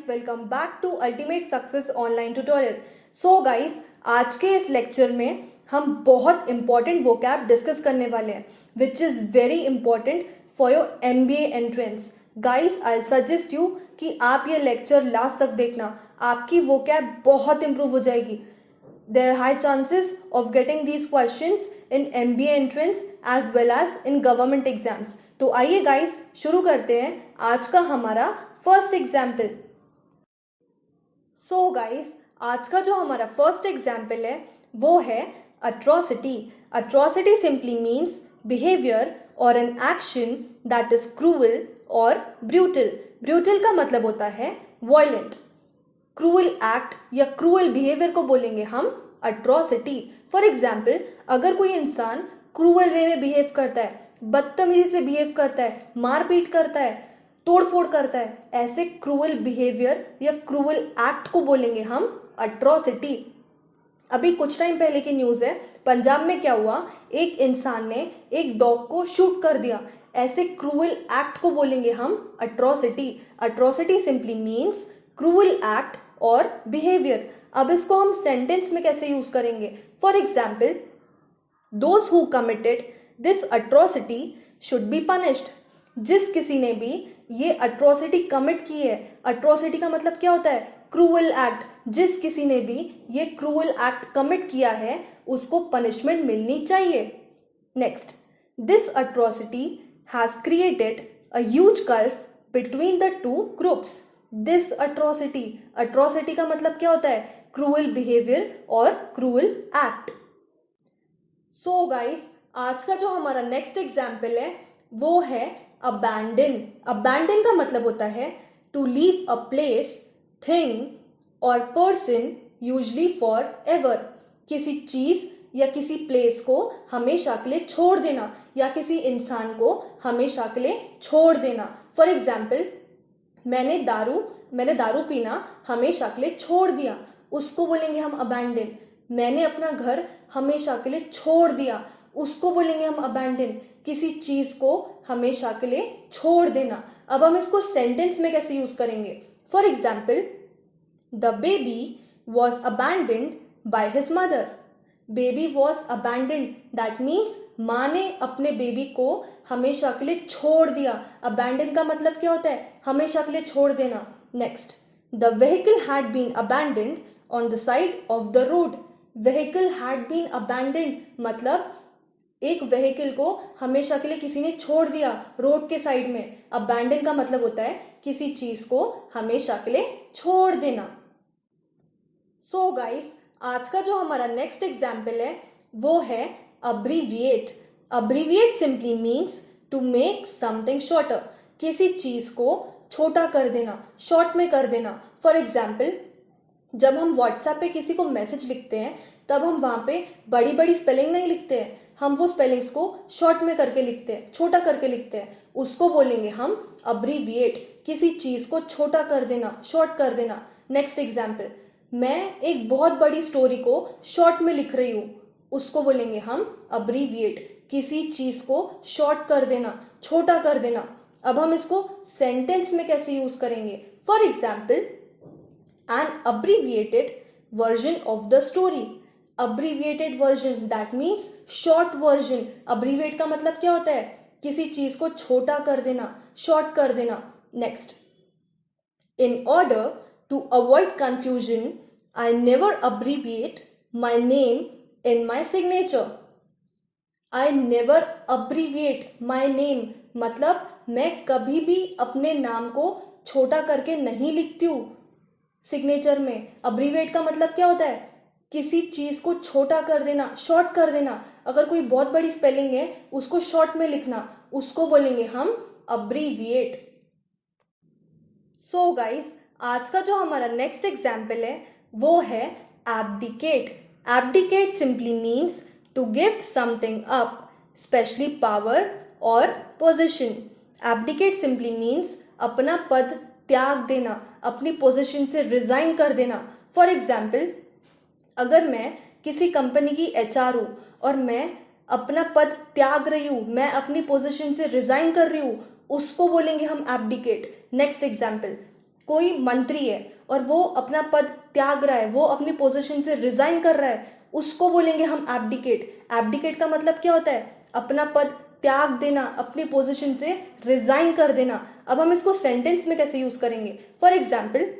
Welcome back to ultimate success online tutorial. So guys, आज के इस लेक्चर में हम बहुत इंपॉर्टेंट वोकैब डिस्कस करने वाले हैं which is very important for your MBA entrance. Guys, I suggest you कि आप ये लेक्चर लास्ट तक देखना, आपकी वोकैब बहुत इंप्रूव हो जाएगी। There are high chances of getting these questions in MBA entrance as well as in government exams. तो आइए गाइस शुरू करते हैं आज का हमारा फर्स्ट एग्जाम्पल। सो गाइस, आज का जो हमारा फर्स्ट एग्जाम्पल है वो है atrocity. Atrocity simply means behaviour और an action that is cruel और ब्रूटल। ब्रूटल का मतलब होता है वायलेंट। क्रूअल एक्ट या क्रूअल बिहेवियर को बोलेंगे हम अट्रॉसिटी। फॉर एग्जाम्पल, अगर कोई इंसान क्रूअल वे में बिहेव करता है, बदतमीजी से बिहेव करता है, मारपीट करता है, तोड़फोड़ करता है, ऐसे क्रूअल बिहेवियर या क्रूअल एक्ट को बोलेंगे हम अट्रॉसिटी। अभी कुछ टाइम पहले की न्यूज़ है, पंजाब में क्या हुआ, एक इंसान ने एक डॉग को शूट कर दिया। ऐसे क्रूअल एक्ट को बोलेंगे हम atrocity. Atrocity simply means cruel act और बिहेवियर। अब इसको हम सेंटेंस में कैसे यूज करेंगे? For example, those who committed this atrocity should be punished. जिस किसी ने भी ये अट्रॉसिटी कमिट की है, अट्रॉसिटी का मतलब क्या होता है? Cruel act. जिस किसी ने भी ये क्रूअल एक्ट कमिट किया है उसको पनिशमेंट मिलनी चाहिए। Next, this atrocity has created a huge gulf between the two groups. This atrocity, atrocity का मतलब क्या होता है? क्रूअल बिहेवियर और क्रूअल एक्ट। सो गाइस, आज का जो हमारा नेक्स्ट एग्जाम्पल है वो है अबैंडन। अबैंडन का मतलब होता है to leave a place, thing और पर्सन यूजली फॉर एवर। किसी चीज या किसी प्लेस को हमेशा के लिए छोड़ देना या किसी इंसान को हमेशा के लिए छोड़ देना। फॉर एग्जाम्पल, मैंने दारू पीना हमेशा के लिए छोड़ दिया, उसको बोलेंगे हम अबैंडन। मैंने अपना घर हमेशा के लिए छोड़ दिया, उसको बोलेंगे हम अबैंडन। किसी चीज को हमेशा के लिए छोड़ देना। अब हम इसको सेंटेंस में कैसे यूज करेंगे? For example, the baby was abandoned by his mother. Baby was abandoned, that means माँ ने अपने बेबी को हमेशा के लिए छोड़ दिया। अबैंडन का मतलब क्या होता है? हमेशा के लिए छोड़ देना। Next, the vehicle had been abandoned on the side of the road. Vehicle had been abandoned मतलब एक व्हीकल को हमेशा के लिए किसी ने छोड़ दिया रोड के साइड में। अबैंडन का मतलब होता है किसी चीज को हमेशा के लिए छोड़ देना। सो गाइस, आज का जो हमारा नेक्स्ट एग्जाम्पल है वो है abbreviate. Abbreviate simply means to make something shorter. किसी चीज को छोटा कर देना, शॉर्ट में कर देना। फॉर एग्जाम्पल, जब हम व्हाट्सएप पे किसी को मैसेज लिखते हैं तब हम वहां पे बड़ी बड़ी स्पेलिंग नहीं लिखते हैं, हम वो स्पेलिंग्स को शॉर्ट में करके लिखते हैं, छोटा करके लिखते हैं, उसको बोलेंगे हम अब्रीविएट। किसी चीज को छोटा कर देना, शॉर्ट कर देना। नेक्स्ट एग्जाम्पल, मैं एक बहुत बड़ी स्टोरी को शॉर्ट में लिख रही हूँ, उसको बोलेंगे हम अब्रीविएट। किसी चीज को शॉर्ट कर देना, छोटा कर देना। अब हम इसको सेंटेंस में कैसे यूज करेंगे? For example, an abbreviated version of the story. Abbreviated version that means short version. Abbreviate का मतलब क्या होता है? किसी चीज को छोटा कर देना, शॉर्ट कर देना। Next, in order to avoid confusion, I never abbreviate my name in my signature. I never abbreviate my name मतलब मैं कभी भी अपने नाम को छोटा करके नहीं लिखती हूँ सिग्नेचर में। अब्रीविएट का मतलब क्या होता है? किसी चीज को छोटा कर देना, शॉर्ट कर देना। अगर कोई बहुत बड़ी स्पेलिंग है उसको शॉर्ट में लिखना, उसको बोलेंगे हम अब्रीविएट। सो गाइस, आज का जो हमारा नेक्स्ट एग्जाम्पल है वो है abdicate. Abdicate simply means to give something up, specially power और पोजीशन। एब्डिकेट सिंपली मीन्स अपना पद त्याग देना, अपनी पोजीशन से रिजाइन कर देना। फॉर एग्जाम्पल, अगर मैं किसी कंपनी की HR हूँ और मैं अपना पद त्याग रही हूँ, मैं अपनी पोजीशन से रिजाइन कर रही हूँ, उसको बोलेंगे हम एब्डिकेट। नेक्स्ट एग्जाम्पल, कोई मंत्री है और वो अपना पद त्याग रहा है, वो अपनी पोजीशन से रिजाइन कर रहा है, उसको बोलेंगे हम एब्डिकेट। एब्डिकेट का मतलब क्या होता है? अपना पद त्याग देना, अपनी पोजीशन से रिजाइन कर देना। अब हम इसको सेंटेंस में कैसे यूज करेंगे? For example,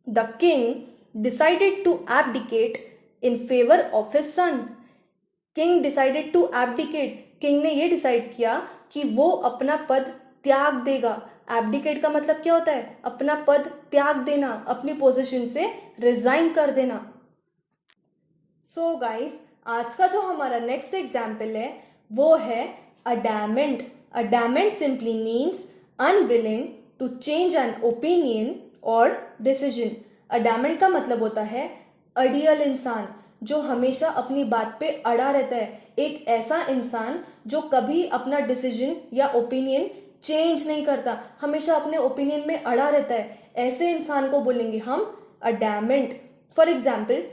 the king decided to abdicate in favour of his son. King decided to abdicate, king ने ये डिसाइड किया कि वो अपना पद त्याग देगा। एब्डिकेट का मतलब क्या होता है? अपना पद त्याग देना, अपनी पोजीशन से रिजाइन कर देना। सो गाइस, आज का जो हमारा नेक्स्ट एग्जाम्पल है वो है adamant. Adamant simply means unwilling to change an opinion और डिसीजन। अडैमेंट का मतलब होता है अड़ियल इंसान, जो हमेशा अपनी बात पे अड़ा रहता है। एक ऐसा इंसान जो कभी अपना डिसीजन या ओपिनियन चेंज नहीं करता, हमेशा अपने ओपिनियन में अड़ा रहता है, ऐसे इंसान को बोलेंगे हम अडैमेंट। फॉर एग्जाम्पल,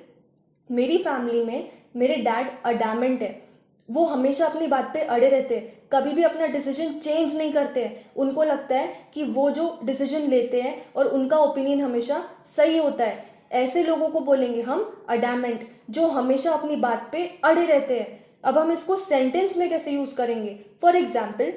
मेरी फैमिली में मेरे डैड अडैमेंट है, वो हमेशा अपनी बात पे अड़े रहते हैं, कभी भी अपना डिसीजन चेंज नहीं करते हैं। उनको लगता है कि वो जो डिसीजन लेते हैं और उनका ओपिनियन हमेशा सही होता है। ऐसे लोगों को बोलेंगे हम अडैमेंट, जो हमेशा अपनी बात पे अड़े रहते हैं। अब हम इसको सेंटेंस में कैसे यूज करेंगे? For example,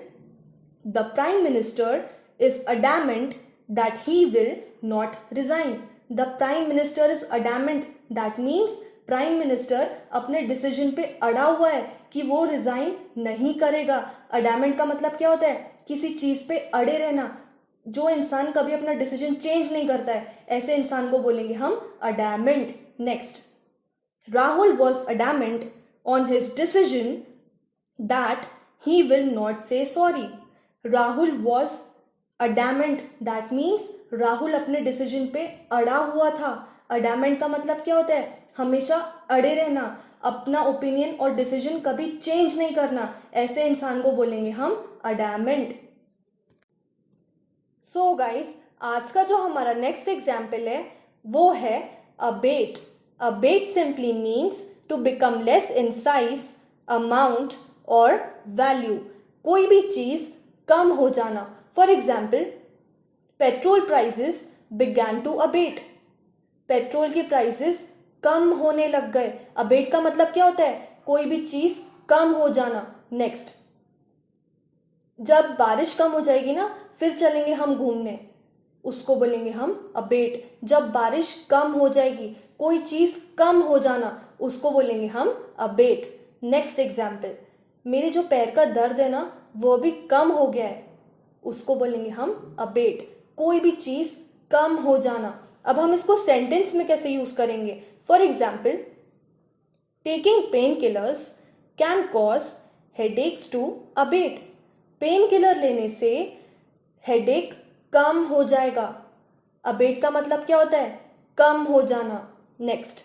the prime minister is adamant that he will not resign. The prime minister is adamant, that means prime minister अपने डिसीजन पे अड़ा हुआ है कि वो रिजाइन नहीं करेगा। अडैमेंट का मतलब क्या होता है? किसी चीज पे अड़े रहना। जो इंसान कभी अपना डिसीजन चेंज नहीं करता है, ऐसे इंसान को बोलेंगे हम adamant. Next, Rahul was adamant on his decision that he will not say sorry. Rahul was adamant, that means Rahul अपने डिसीजन पे अड़ा हुआ था। अडैमेंट का मतलब क्या होता है? हमेशा अड़े रहना, अपना ओपिनियन और डिसीजन कभी चेंज नहीं करना। ऐसे इंसान को बोलेंगे हम अडैमेंट। सो गाइस, आज का जो हमारा नेक्स्ट एग्जाम्पल है वो है abate. Abate simply means to become less in size, amount और वैल्यू। कोई भी चीज कम हो जाना। For example, petrol prices began to abate. पेट्रोल के प्राइसेस कम होने लग गए। अबेट का मतलब क्या होता है? कोई भी चीज कम हो जाना। नेक्स्ट, जब बारिश कम हो जाएगी ना, फिर चलेंगे हम घूमने, उसको बोलेंगे हम अबेट। जब बारिश कम हो जाएगी, कोई चीज कम हो जाना, उसको बोलेंगे हम अबेट। नेक्स्ट एग्जाम्पल, मेरे जो पैर का दर्द है ना, वो भी कम हो गया है, उसको बोलेंगे हम अबेट। कोई भी चीज कम हो जाना। अब हम इसको सेंटेंस में कैसे यूज करेंगे? For example, taking pain killers can cause headaches to abate. Pain killer लेने से हेडेक कम हो जाएगा। अबेट का मतलब क्या होता है? कम हो जाना। Next,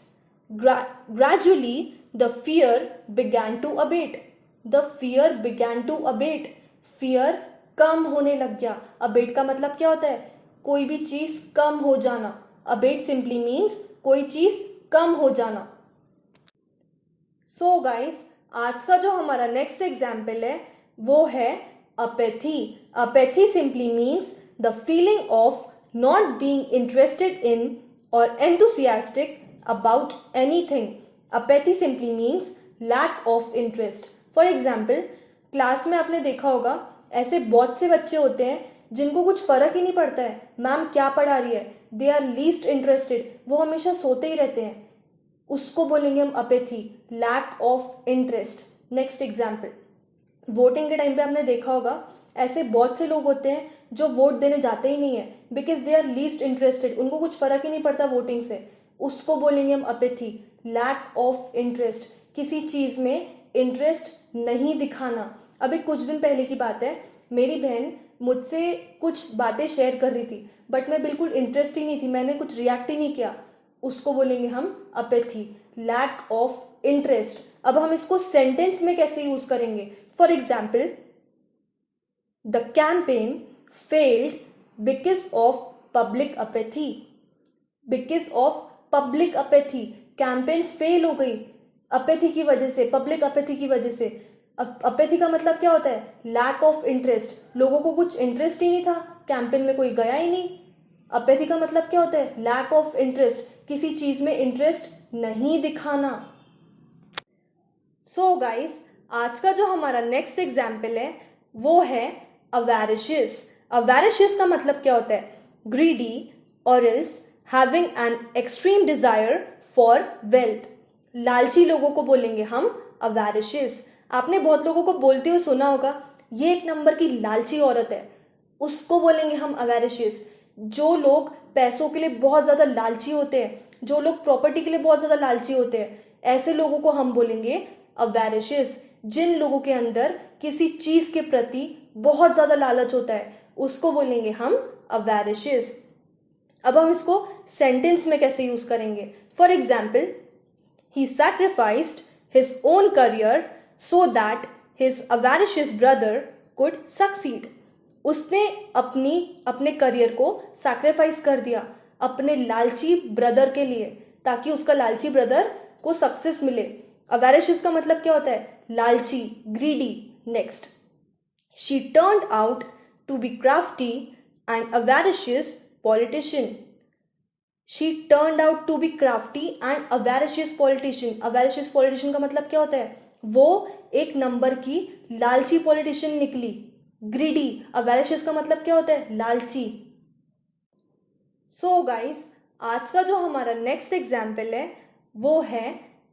gradually the fear began to abate. The fear began to abate. Fear कम होने लग गया। अबेट का मतलब क्या होता है? कोई भी चीज कम हो जाना। अबेट सिंपली मीन्स कोई चीज कम हो जाना। सो गाइस, आज का जो हमारा नेक्स्ट एग्जाम्पल है वो है apathy. Apathy simply means the feeling of not being interested in or enthusiastic about anything. Apathy simply means lack of interest. For example, class में आपने देखा होगा ऐसे बहुत से बच्चे होते हैं जिनको कुछ फर्क ही नहीं पड़ता है मैम क्या पढ़ा रही है। दे आर लीस्ट इंटरेस्टेड, वो हमेशा सोते ही रहते हैं, उसको बोलेंगे हम apathy, lack of interest. Next example, voting के टाइम पे आपने देखा होगा ऐसे बहुत से लोग होते हैं जो वोट देने जाते ही नहीं है because they are least interested, उनको कुछ फर्क ही नहीं पड़ता वोटिंग से, उसको बोलेंगे हम अपैथी, लैक ऑफ इंटरेस्ट। किसी चीज में इंटरेस्ट नहीं दिखाना। अभी कुछ दिन पहले की बात है, मेरी बहन मुझसे कुछ बातें शेयर कर रही थी बट मैं बिल्कुल इंटरेस्ट ही नहीं थी, मैंने कुछ रिएक्ट ही नहीं किया, उसको बोलेंगे हम अपैथी, लैक ऑफ इंटरेस्ट। अब हम इसको सेंटेंस में कैसे यूज करेंगे? For example, the campaign failed because of public apathy. Because of public apathy, campaign fail हो गई अपैथी की वजह से, पब्लिक अपैथी की वजह से। अब अपैथी का मतलब क्या होता है? Lack of interest. लोगों को कुछ इंटरेस्ट ही नहीं था, कैंपेन में कोई गया ही नहीं। अपैथी का मतलब क्या होता है? लैक ऑफ इंटरेस्ट, किसी चीज में इंटरेस्ट नहीं दिखाना। सो गाइस, आज का जो हमारा नेक्स्ट एग्जाम्पल है वो है अवेरिशियस। अवेरिशियस का मतलब क्या होता है? ग्रीडी और else having an extreme desire for wealth. लालची लोगों को बोलेंगे हम अवेरिशियस। आपने बहुत लोगों को बोलते हुए सुना होगा, ये एक नंबर की लालची औरत है, उसको बोलेंगे हम अवेरिशियस। जो लोग पैसों के लिए बहुत ज़्यादा लालची होते हैं, जो लोग प्रॉपर्टी के लिए बहुत ज़्यादा लालची होते हैं, ऐसे लोगों को हम बोलेंगे अवेरिशियस। जिन लोगों के अंदर किसी चीज़ के प्रति बहुत ज़्यादा लालच होता है, उसको बोलेंगे हम अवेरिशियस। अब हम इसको सेंटेंस में कैसे यूज़ करेंगे? For example, he sacrificed his own career so that his avaricious brother could succeed. उसने अपने करियर को सैक्रिफाइस कर दिया अपने लालची ब्रदर के लिए, ताकि उसका लालची ब्रदर को सक्सेस मिले। अवेरिशियस का मतलब क्या होता है? लालची, greedy. Next, she turned out to be crafty and avaricious politician. She turned out to be crafty and avaricious politician. Avaricious politician का मतलब क्या होता है? वो एक नंबर की लालची पॉलिटिशियन निकली। ग्रीडी, avaricious का मतलब क्या होता है? लालची। सो गाइस, आज का जो हमारा नेक्स्ट एग्जाम्पल है वो है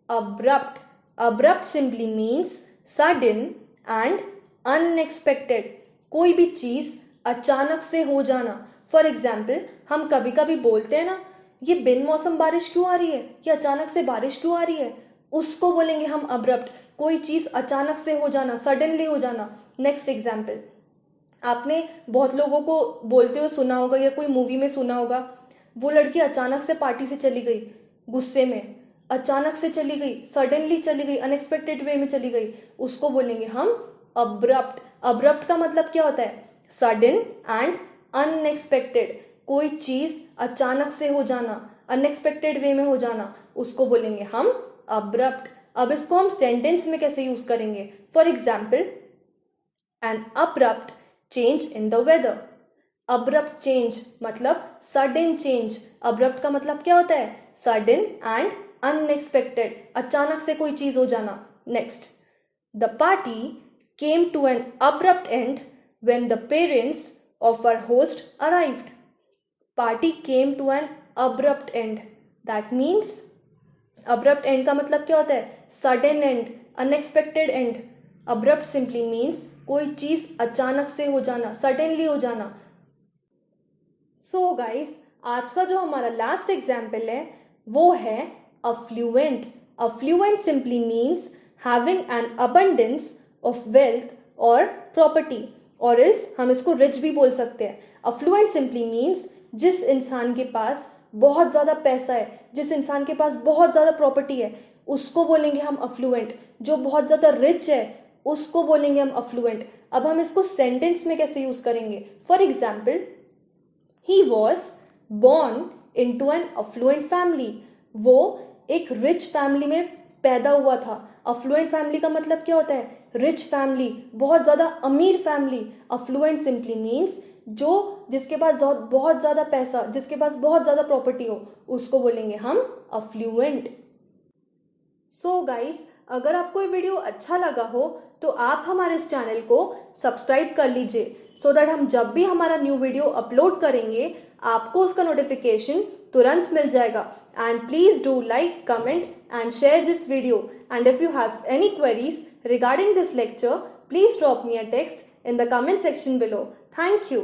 abrupt. Abrupt simply means sudden end unexpected. कोई भी चीज अचानक से हो जाना। फॉर एग्जाम्पल, हम कभी कभी बोलते हैं ना, ये बिन मौसम बारिश क्यों आ रही है, ये अचानक से बारिश क्यों आ रही है, उसको बोलेंगे हम अब्रप्ट। कोई चीज अचानक से हो जाना, सडनली हो जाना। नेक्स्ट एग्जाम्पल, आपने बहुत लोगों को बोलते हुए सुना होगा या कोई मूवी में सुना होगा, वो लड़की अचानक से पार्टी से चली गई, गुस्से में अचानक से चली गई, सडनली चली गई, अनएक्सपेक्टेड वे में चली गई, उसको बोलेंगे हम अब्रप्ट। अब्रप्ट का मतलब क्या होता है? Sudden end unexpected. कोई चीज अचानक से हो जाना, अनएक्सपेक्टेड वे में हो जाना, उसको बोलेंगे हम अब्रप्ट। अब इसको हम सेंटेंस में कैसे यूज करेंगे? For example, an abrupt change in the weather. Abrupt change मतलब सडन चेंज। अब्रप्ट का मतलब क्या होता है? सडन एंड अनएक्सपेक्टेड, अचानक से कोई चीज हो जाना। Next, the party came to an abrupt end when the parents of our host arrived. Party came to an abrupt end, that means abrupt end का मतलब क्या होता है? Sudden end, unexpected end. Abrupt simply means कोई चीज अचानक से हो जाना, सडनली हो जाना। सो गाइस, आज का जो हमारा लास्ट एग्जाम्पल है वो है affluent. Affluent simply means having an abundance of wealth और प्रॉपर्टी, और इल्स हम इसको रिच भी बोल सकते हैं। अफ्लुएंट सिंपली मीन्स जिस इंसान के पास बहुत ज़्यादा पैसा है, जिस इंसान के पास बहुत ज़्यादा प्रॉपर्टी है, उसको बोलेंगे हम अफ्लुएंट। जो बहुत ज़्यादा रिच है उसको बोलेंगे हम अफ्लुएंट। अब हम इसको सेंटेंस में कैसे यूज करेंगे? For example, he was born into an affluent family. वो एक रिच फैमिली में पैदा हुआ था। अफ्लुएंट फैमिली का मतलब क्या होता है? रिच फैमिली, बहुत ज़्यादा अमीर फैमिली। अफ्लुएंट सिंपली मीन्स जिसके पास बहुत ज़्यादा पैसा, जिसके पास बहुत ज़्यादा प्रॉपर्टी हो, उसको बोलेंगे हम अफ्लुएंट। सो गाइस, अगर आपको ये वीडियो अच्छा लगा हो तो आप हमारे इस चैनल को सब्सक्राइब कर लीजिए, सो दैट हम जब भी हमारा न्यू वीडियो अपलोड करेंगे आपको उसका नोटिफिकेशन तुरंत मिल जाएगा। And please do like, comment and share this video. And if you have any queries regarding this lecture, please drop me a text in the comment section below. Thank you.